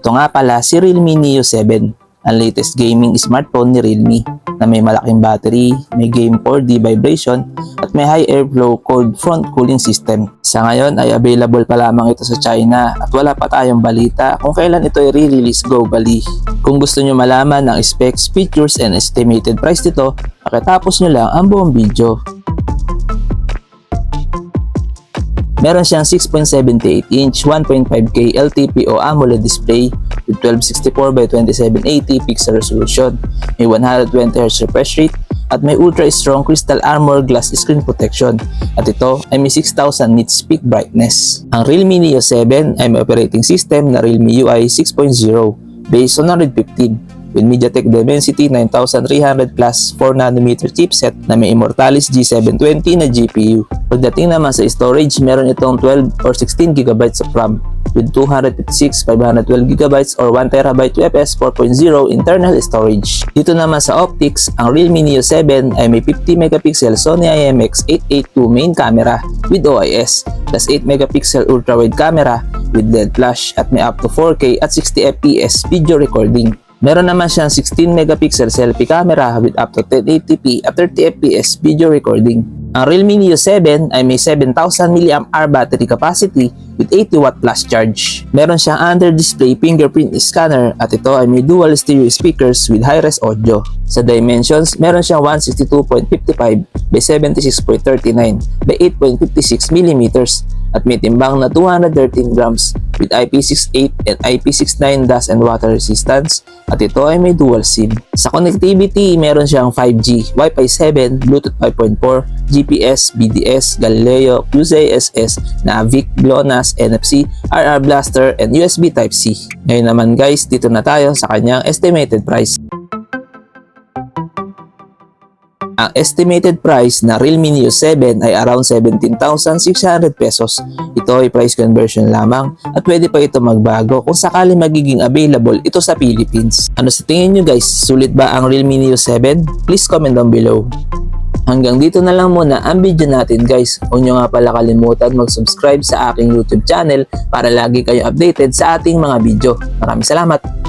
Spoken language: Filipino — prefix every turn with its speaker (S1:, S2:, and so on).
S1: Ito nga pala si Realme Neo 7, ang latest gaming smartphone ni Realme na may malaking battery, may game 4D vibration at may high airflow cold front cooling system. Sa ngayon ay available pa lamang ito sa China at wala pa tayong balita kung kailan ito ay re-release globally. Kung gusto nyo malaman ng specs, features and estimated price nito, pakitapos nyo lang ang buong video. Meron siyang 6.78-inch 1.5K LTPO AMOLED display with 1264x2780 pixel resolution, may 120Hz refresh rate, at may ultra-strong crystal armor glass screen protection, at ito ay may 6000 nits peak brightness. Ang Realme Neo 7 ay may operating system na Realme UI 6.0 based on Android 15 with MediaTek Dimensity 9300 plus 4nm chipset na may Immortalis G720 na GPU. Pagdating naman sa storage, meron itong 12 or 16GB of RAM with 256, 512GB or 1TB UFS 4.0 internal storage. Dito naman sa optics, ang Realme Neo 7 ay may 50MP Sony IMX882 main camera with OIS plus 8MP ultra-wide camera with LED flash at may up to 4K at 60fps video recording. Meron naman siyang 16MP selfie camera with up to 1080p at 30fps video recording. Ang Realme Neo 7 ay may 7000 mAh battery capacity with 80W plus charge. Meron siyang under-display fingerprint scanner at ito ay may dual stereo speakers with high-res audio. Sa dimensions, meron siyang 162.55 by 76.39 by 8.56mm at may timbang na 213 grams with IP68 and IP69 dust and water resistance at ito ay may dual SIM. Sa connectivity, meron siyang 5G, Wi-Fi 7, Bluetooth 5.4, GPS, BDS, Galileo, QZSS, Navic, GLONASS, NFC, RR Blaster, and USB Type-C. Ngayon naman guys, dito na tayo sa kanyang estimated price. Ang estimated price na Realme Neo 7 ay around 17,600 pesos. Ito ay price conversion lamang at pwede pa ito magbago kung sakali magiging available ito sa Philippines. Ano sa tingin nyo guys? Sulit ba ang Realme Neo 7? Please comment down below. Hanggang dito na lang muna ang video natin guys. Huwag nyo nga pala kalimutan mag-subscribe sa aking YouTube channel para lagi kayong updated sa ating mga video. Maraming salamat!